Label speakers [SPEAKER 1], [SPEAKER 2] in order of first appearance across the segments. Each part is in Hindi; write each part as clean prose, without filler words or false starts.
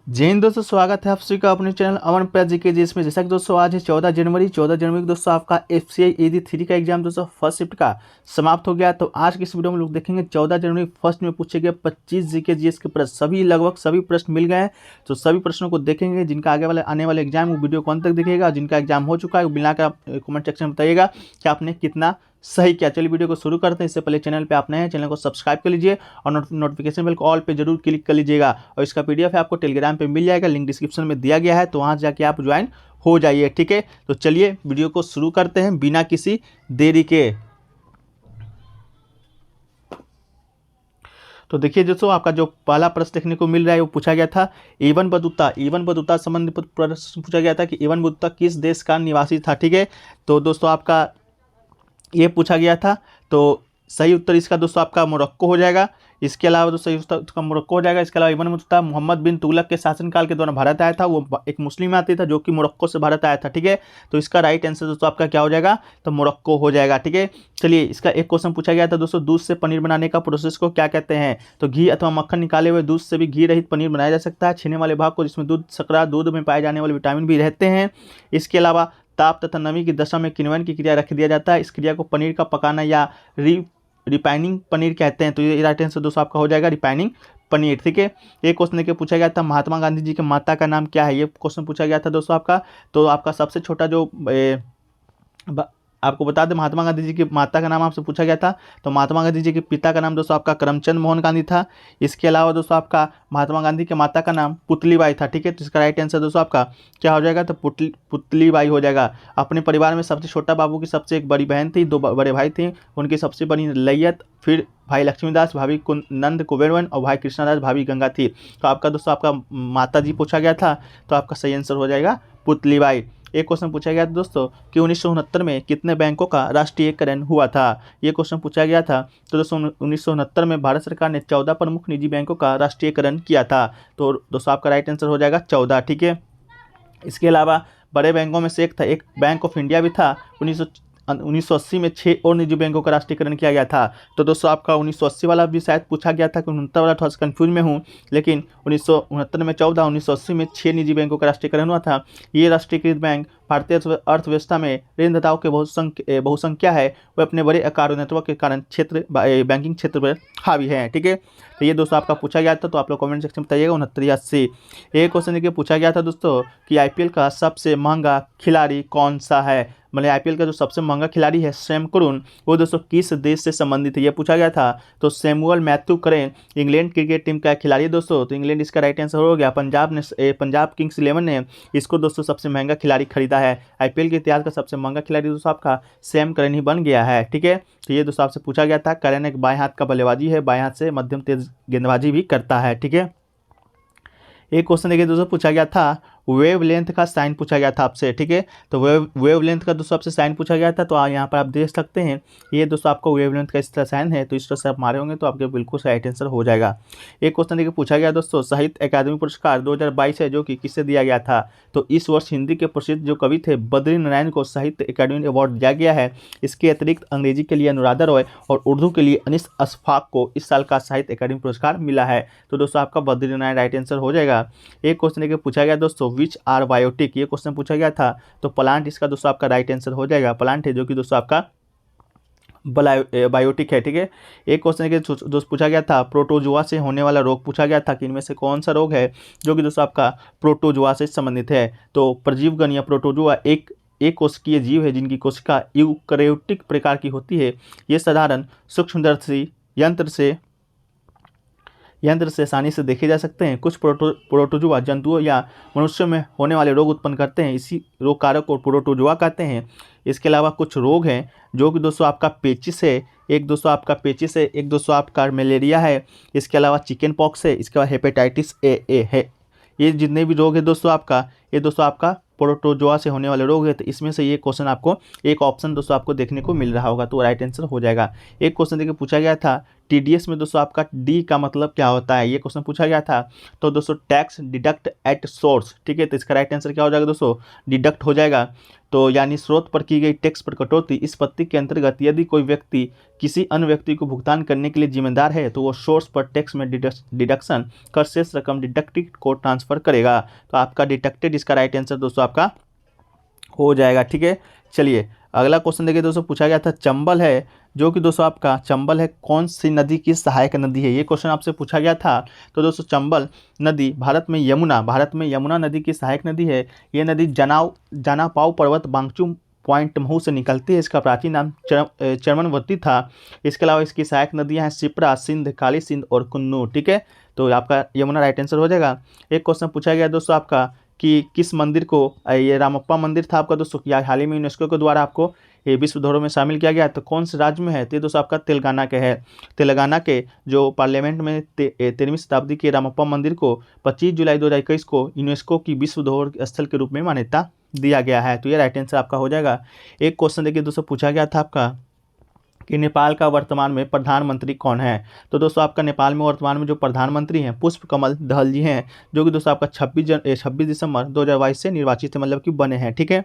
[SPEAKER 1] जय हिंद दोस्तों, स्वागत है आप सभी का अपने चैनल अमन प्यार जी के जिसमें जैसा कि दोस्तों आज है 14 जनवरी को दोस्तों आपका FCI AD3 का एग्जाम दोस्तों फर्स्ट शिफ्ट का समाप्त हो गया। तो आज की इस वीडियो में लोग देखेंगे 14 जनवरी फर्स्ट में पूछे गए 25 जीके जीएस के प्रश्न, सभी लगभग सभी प्रश्न मिल गए हैं। तो सभी प्रश्नों को देखेंगे। जिनका आने वाले एग्जाम वो वीडियो कौन तक दिखेगा, जिनका एग्जाम हो चुका है बिना कर कमेंट सेक्शन में बताइएगा कि आपने कितना सही क्या। चलिए वीडियो को शुरू करते हैं। इससे पहले चैनल पे आप नए हैं, चैनल को सब्सक्राइब कर लीजिए और नोटिफिकेशन बेल को ऑल पे जरूर क्लिक कर लीजिएगा। और इसका PDF है आपको टेलीग्राम पे मिल जाएगा, लिंक डिस्क्रिप्शन में दिया गया है, तो वहाँ जाके आप ज्वाइन हो जाइए। ठीक है, तो चलिए वीडियो को शुरू करते हैं बिना किसी देरी के। तो देखिए दोस्तों, आपका जो पहला प्रश्न देखने को मिल रहा है वो पूछा गया था इब्न बतूता संबंधित प्रश्न पूछा गया था कि इब्न बतूता किस देश का निवासी था। ठीक है, तो दोस्तों आपका ये पूछा गया था। तो सही उत्तर इसका दोस्तों आपका मोरक्को हो जाएगा। इसके अलावा दोस्तों सही उत्तर का मोरक्को हो जाएगा। इसके अलावा इब्न बतूता मोहम्मद बिन तुगलक के शासनकाल के दौरान भारत आया था। वो एक मुस्लिम आती था जो कि मोरक्को से भारत आया था। ठीक है, तो इसका राइट आंसर दोस्तों आपका क्या हो जाएगा, तो मोरक्को हो जाएगा। ठीक है, चलिए इसका एक क्वेश्चन पूछा गया था दोस्तों, दूध से पनीर बनाने का प्रोसेस को क्या कहते हैं। तो घी अथवा मक्खन निकाले हुए दूध से भी घी रहित पनीर बनाया जा सकता है। छीने वाले भाग को जिसमें दूध शर्करा दूध में पाए जाने वाले विटामिन भी रहते हैं। इसके अलावा ताप तथा नमी की दशा में किण्वन की क्रिया रख दिया जाता है। इस क्रिया को पनीर का पकाना या रिपाइनिंग पनीर कहते हैं। तो ये राइट आंसर दोस्तों आपका हो जाएगा रिपाइनिंग पनीर। ठीक है, एक क्वेश्चन देखिए पूछा गया था महात्मा गांधी जी के माता का नाम क्या है। ये क्वेश्चन पूछा गया था दोस्तों आपका। तो आपका सबसे छोटा जो आपको बता दें, महात्मा गांधी जी की माता का नाम आपसे पूछा गया था। तो महात्मा गांधी जी के पिता का नाम दोस्तों आपका करमचंद मोहन गांधी था। इसके अलावा दोस्तों आपका महात्मा गांधी के माता का नाम पुतलीबाई था। ठीक है, तो इसका राइट आंसर दोस्तों आपका क्या हो जाएगा, तो पुतलीबाई हो जाएगा। अपने परिवार में सबसे छोटा बाबू की सबसे एक बड़ी बहन थी, दो बड़े भाई थे। उनकी सबसे बड़ी लैयत, फिर भाई लक्ष्मीदास, भाभी नंद कुबेरवन और भाई कृष्णादास, भाभी गंगा थी। तो आपका दोस्तों आपका माता जी पूछा गया था, तो आपका सही आंसर हो जाएगा पुतलीबाई। एक क्वेश्चन पूछा गया था दोस्तों कि 1969 में कितने बैंकों का राष्ट्रीयकरण हुआ था। ये क्वेश्चन पूछा गया था। तो दोस्तों 1969 में भारत सरकार ने 14 प्रमुख निजी बैंकों का राष्ट्रीयकरण किया था। तो दोस्तों आपका राइट आंसर हो जाएगा 14। ठीक है, इसके अलावा बड़े बैंकों में से एक था, एक बैंक ऑफ इंडिया भी था। 1980 में 6 और निजी बैंकों का राष्ट्रीयकरण किया गया था। तो दोस्तों आपका 1980 वाला भी शायद पूछा गया था कि 69 वाला थोड़ा सा कन्फ्यूज में हूँ, लेकिन 1969 में 14, 1980 में 6 निजी बैंकों का राष्ट्रीयकरण हुआ था। ये राष्ट्रीयकृत बैंक भारतीय अर्थव्यवस्था में ऋणदाताओं के बहुसंख्या है, वह अपने बड़े आकार और नेटवर्क के कारण बैंकिंग क्षेत्र पर हावी है। ठीक है, तो ये दोस्तों आपका पूछा गया था। तो आप लोग कमेंट सेक्शन में बताइएगा 69 या 80। एक क्वेश्चन देखिए पूछा गया था दोस्तों कि IPL का सबसे महंगा खिलाड़ी कौन सा है। मतलब IPL का जो सबसे महंगा खिलाड़ी है सैम करन, वो दोस्तों किस देश से संबंधित है, ये पूछा गया था। तो सैमुअल मैथ्यू करेन इंग्लैंड क्रिकेट टीम का खिलाड़ी है दोस्तों। तो इंग्लैंड इसका राइट आंसर हो गया। पंजाब किंग्स 11 ने इसको दोस्तों सबसे महंगा खिलाड़ी खरीदा है। IPL के इतिहास का सबसे महंगा खिलाड़ी दोस्तों आपका सैम करन ही बन गया है। ठीक है, तो ये दोस्तों आपसे पूछा गया था। करन एक बाएं हाथ का बल्लेबाजी है, बाएं हाथ से मध्यम तेज गेंदबाजी भी करता है। ठीक है, एक क्वेश्चन देखिए दोस्तों पूछा गया था वेव लेंथ का साइन पूछा गया था आपसे। ठीक है, तो वेव लेंथ का दोस्तों आपसे साइन पूछा गया था। तो यहाँ पर आप देख सकते हैं, ये दोस्तों आपको वेव लेंथ का इस तरह साइन है। तो इस तरह से आप मारे होंगे तो आपके बिल्कुल राइट आंसर हो जाएगा। एक क्वेश्चन देखिए पूछा गया दोस्तों साहित्य अकादमी पुरस्कार 2022 है जो कि किसे दिया गया था। तो इस वर्ष हिंदी के प्रसिद्ध जो कवि थे बद्री नारायण को साहित्य अकादमी अवार्ड दिया गया है। इसके अतिरिक्त अंग्रेजी के लिए अनुराधा रॉय और उर्दू के लिए अनिस अशफाक को इस साल का साहित्य अकादमी पुरस्कार मिला है। तो दोस्तों आपका बद्री नारायण राइट आंसर हो जाएगा। एक क्वेश्चन देखिए पूछा गया दोस्तों विच आर बायोटिक, ये क्वेश्चन पूछा गया था। तो प्लांट इसका दोस्तों आपका राइट आंसर हो जाएगा। प्लांट है जो कि दोस्तों आपका बायोटिक है। ठीक है, एक क्वेश्चन के दोस्त पूछा गया था प्रोटोजुआ से होने वाला रोग पूछा गया था कि इनमें से कौन सा रोग है जो कि दोस्तों आपका प्रोटोजुआ से संबंधित है। तो प्रजीवगण या प्रोटोजुआ एक कोशिकीय जीव है जिनकी कोशिका यूकैरियोटिक प्रकार की होती है। ये साधारण सूक्ष्मदर्शी यंत्र से आसानी से देखे जा सकते हैं। कुछ प्रोटोजुआ जंतुओं या मनुष्यों में होने वाले रोग उत्पन्न करते हैं, इसी रोग कारक को प्रोटोजुआ कहते हैं। इसके अलावा कुछ रोग हैं जो कि दोस्तों आपका पेचिस है, एक दोस्तों आपका पेचिस है, एक दोस्तों आपका मलेरिया है, इसके अलावा चिकन पॉक्स है, इसके बाद हेपेटाइटिस ए है। ये जितने भी रोग है दोस्तों आपका, ये दोस्तों आपका प्रोटोजुआ से होने वाले रोग है। तो इसमें से ये क्वेश्चन आपको एक ऑप्शन दोस्तों आपको देखने को मिल रहा होगा, तो राइट आंसर हो जाएगा। एक क्वेश्चन देखिए पूछा गया था TDS में दोस्तों आपका D का मतलब क्या होता है, ये क्वेश्चन पूछा गया था। तो दोस्तों टैक्स डिडक्ट एट सोर्स, ठीक है, तो इसका राइट आंसर क्या हो जाएगा दोस्तों, डिडक्ट हो जाएगा। तो यानी स्रोत पर की गई टैक्स पर कटौती, इस पद्धति के अंतर्गत यदि कोई व्यक्ति किसी अन्य व्यक्ति को भुगतान करने के लिए जिम्मेदार है तो वो सोर्स पर टैक्स में डिडक्शन कर शेष रकम डिडक्टेड को ट्रांसफर करेगा। तो आपका डिडक्टेड इसका राइट आंसर दोस्तों आपका हो जाएगा, ठीक है। चलिए अगला क्वेश्चन देखिए दोस्तों, पूछा गया था चंबल है, जो कि दोस्तों आपका चंबल है कौन सी नदी की सहायक नदी है, ये क्वेश्चन आपसे पूछा गया था। तो दोस्तों चंबल नदी भारत में यमुना नदी की सहायक नदी है। ये नदी जानापाव पर्वत बांगचू पॉइंट महू से निकलती है। इसका प्राचीन नाम चरमनवती था। इसके अलावा इसकी सहायक नदियां हैं शिप्रा, सिंध, काली सिंध और कुन्नूर, ठीक है। तो आपका यमुना राइट आंसर हो जाएगा। एक क्वेश्चन पूछा गया दोस्तों आपका कि किस मंदिर को, ये रामप्पा मंदिर था आपका दोस्तों, या हाल ही में यूनेस्को के द्वारा आपको ये विश्व धरोहर में शामिल किया गया है, तो कौन से राज्य में है, तो ये दोस्तों आपका तेलंगाना के है। तेलंगाना के जो पार्लियामेंट में 13वीं शताब्दी के रामप्पा मंदिर को 25 जुलाई 2021 को यूनेस्को की विश्व धरोहर स्थल के रूप में मान्यता दिया गया है। तो ये राइट आंसर आपका हो जाएगा। एक क्वेश्चन देखिए दोस्तों, पूछा गया था आपका कि नेपाल का वर्तमान में प्रधानमंत्री कौन है। तो दोस्तों आपका नेपाल में वर्तमान में जो प्रधानमंत्री हैं पुष्प कमल दहल जी हैं, जो कि दोस्तों आपका 26 दिसंबर 2022 से निर्वाचित है, मतलब कि बने हैं, ठीक है।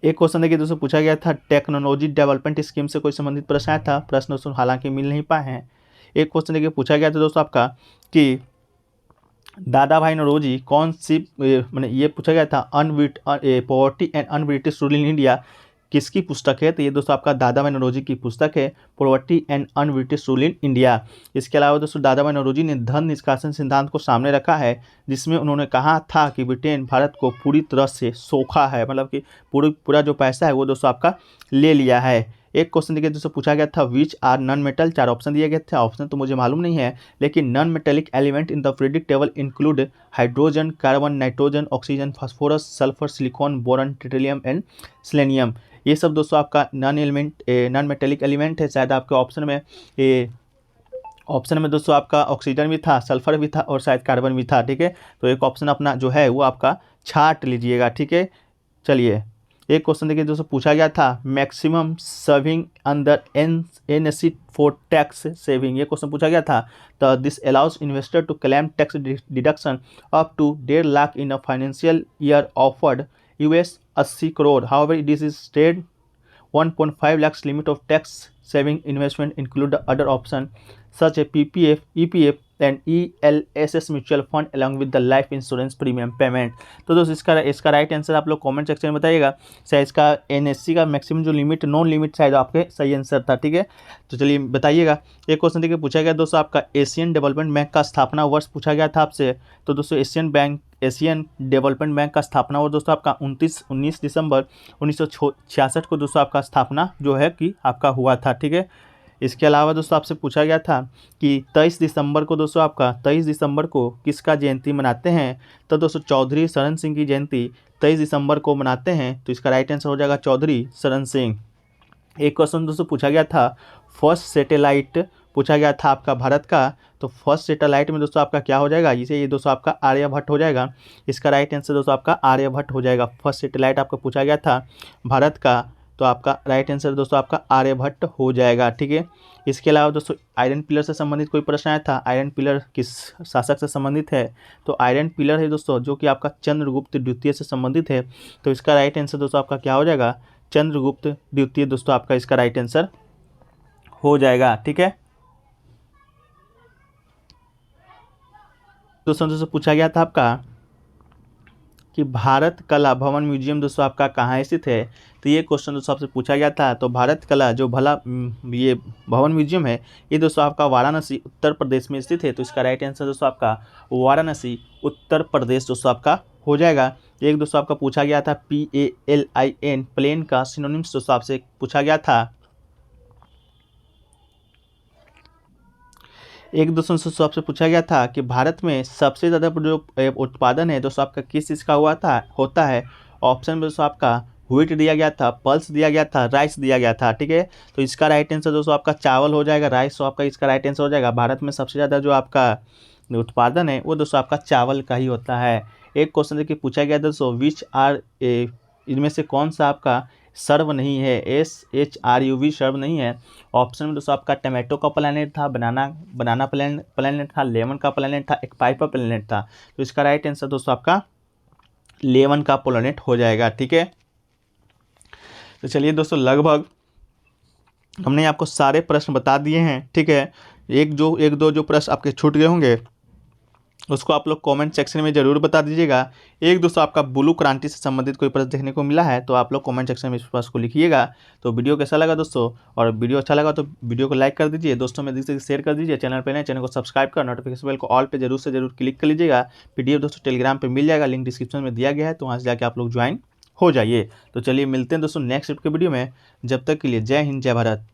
[SPEAKER 1] एक क्वेश्चन देखिए दोस्तों, पूछा गया था टेक्नोलॉजी डेवलपमेंट स्कीम से कोई संबंधित प्रश्न आया था, प्रश्न दोस्तों हालांकि मिल नहीं पाए हैं। एक क्वेश्चन देखिए पूछा गया था दोस्तों आपका कि दादा भाई नौरोजी कौन सी, मैंने ये पूछा गया था poverty and un-British rule in India किसकी पुस्तक है, तो ये दोस्तों आपका दादा भाई नौरोजी की पुस्तक है, poverty and un-British rule in India. इसके अलावा दोस्तों दादा भाई नौरोजी ने धन निष्कासन सिद्धांत को सामने रखा है, जिसमें उन्होंने कहा था कि ब्रिटेन भारत को पूरी तरह से सोखा है, मतलब कि पूरा जो पैसा है वो दोस्तों आपका ले लिया है। एक क्वेश्चन देखिए दोस्तों, पूछा गया था विच आर नॉन मेटल, 4 ऑप्शन दिए गए थे, ऑप्शन तो मुझे मालूम नहीं है, लेकिन non metallic element in the periodic table include hydrogen, carbon, nitrogen, oxygen, phosphorus, sulphur, silicon, boron, tritium and selenium. ये सब दोस्तों आपका नॉन मेटेलिक एलिमेंट है। शायद आपके ऑप्शन में दोस्तों आपका ऑक्सीजन भी था, सल्फर भी था और शायद कार्बन भी था, ठीक है। तो एक ऑप्शन अपना जो है वो आपका छाट लीजिएगा, ठीक है। चलिए एक क्वेश्चन देखिए दोस्तों, पूछा गया था maximum saving under NSE for tax saving, ये क्वेश्चन पूछा गया था। तो this allows investor to claim tax deduction up to 1.5 lakh in a financial year offered US 80 crore. However, this is stated 1.5 lakhs limit of tax saving investment include the other option such as PPF, EPF and ELSS mutual fund along with the life insurance premium payment। तो दोस्तों इसका राइट आंसर आप लोग कमेंट सेक्शन में बताइएगा। शायद इसका NSE का मैक्सिमम जो लिमिट नॉन लिमिट शायद आपके सही आंसर था, ठीक है। तो चलिए बताइएगा। एक क्वेश्चन देखिए पूछा गया दोस्तों आपका एशियन डेवलपमेंट बैंक का स्थापना वर्ष पूछा गया था आपसे। तो दोस्तों एशियन डेवलपमेंट बैंक का स्थापना वर्ष दोस्तों आपका 19 दिसंबर 1966 को दोस्तों आपका स्थापना जो है कि आपका हुआ था, ठीक है। इसके अलावा दोस्तों आपसे पूछा गया था कि 23 दिसंबर को दोस्तों आपका 23 दिसंबर को किसका जयंती मनाते हैं। तो दोस्तों चौधरी शरण सिंह की जयंती 23 दिसंबर को मनाते हैं। तो इसका राइट आंसर हो जाएगा चौधरी शरण सिंह। एक क्वेश्चन दोस्तों पूछा गया था फर्स्ट सैटेलाइट पूछा गया था आपका भारत का। तो फर्स्ट सैटेलाइट में दोस्तों आपका क्या हो जाएगा, इसे ये दोस्तों आपका आर्यभट्ट हो जाएगा। इसका राइट आंसर दोस्तों आपका आर्यभट्ट हो जाएगा। फर्स्ट सैटेलाइट आपका पूछा गया था भारत का, तो आपका राइट आंसर दोस्तों आपका आर्यभट्ट हो जाएगा, ठीक है। इसके अलावा दोस्तों आयरन पिलर से संबंधित कोई प्रश्न आया था। आयरन पिलर किस शासक से संबंधित है, तो आयरन पिलर है दोस्तों जो कि आपका चंद्रगुप्त द्वितीय से संबंधित है। तो इसका राइट आंसर दोस्तों आपका क्या हो जाएगा, चंद्रगुप्त द्वितीय दोस्तों आपका इसका राइट आंसर हो जाएगा, ठीक है। दोस्तों पूछा गया था आपका कि भारत कला भवन म्यूजियम दोस्तों आपका कहाँ स्थित है। तो ये क्वेश्चन दोस्तों आपसे पूछा गया था। तो भारत कला जो ये भवन म्यूजियम है ये दोस्तों आपका वाराणसी उत्तर प्रदेश में स्थित है। तो इसका राइट आंसर दोस्तों आपका वाराणसी उत्तर प्रदेश दोस्तों आपका हो जाएगा। एक दोस्तों आपका पूछा गया था PALIN प्लेन का सिनोनिम्स दोस्तों आपसे पूछा गया था। एक दोस्तों से आपसे पूछा गया था कि भारत में सबसे ज़्यादा जो उत्पादन है दोस्तों आपका किस चीज़ का होता है। ऑप्शन में दोस्तों आपका व्हीट दिया गया था, पल्स दिया गया था, राइस दिया गया था, ठीक है। तो इसका राइट आंसर दोस्तों आपका चावल हो जाएगा। राइस तो आपका इसका राइट आंसर हो जाएगा। भारत में सबसे ज़्यादा जो आपका उत्पादन है वो दोस्तों आपका चावल का ही होता है। एक क्वेश्चन देखिए पूछा गया दोस्तों विच आर इनमें से कौन सा आपका सर्व नहीं है, SHRUV सर्व नहीं है। ऑप्शन में दोस्तों आपका टमाटो का प्लैनेट था, बनाना प्लैनेट था, लेमन का प्लैनेट था, एक पाइपर प्लैनेट था। तो इसका राइट आंसर दोस्तों आपका लेमन का प्लैनेट हो जाएगा। ठीक है, तो चलिए दोस्तों लगभग हमने आपको सारे प्रश्न बता दिए हैं। ठीक है, एक दो जो प्रश्न आपके छूट गए होंगे उसको आप लोग कमेंट सेक्शन में ज़रूर बता दीजिएगा। एक दोस्तों आपका ब्लू क्रांति से संबंधित कोई प्रश्न देखने को मिला है तो आप लोग कमेंट सेक्शन में इस प्रश्न को लिखिएगा। तो वीडियो कैसा लगा दोस्तों, और वीडियो अच्छा लगा तो वीडियो को लाइक कर दीजिए, दोस्तों में से शेयर कर दीजिए। चैनल पर नए चैनल को सब्सक्राइब कर नोटिफिकेशन बेल को ऑल पे जरूर से जरूर क्लिक कर लीजिएगा। PDF दोस्तों टेलीग्राम पर मिल जाएगा, लिंक डिस्क्रिप्शन में दिया गया है, तो वहाँ से जाकर आप लोग ज्वाइन हो जाइए। तो चलिए मिलते हैं दोस्तों नेक्स्ट के वीडियो में, जब तक के लिए जय हिंद जय भारत।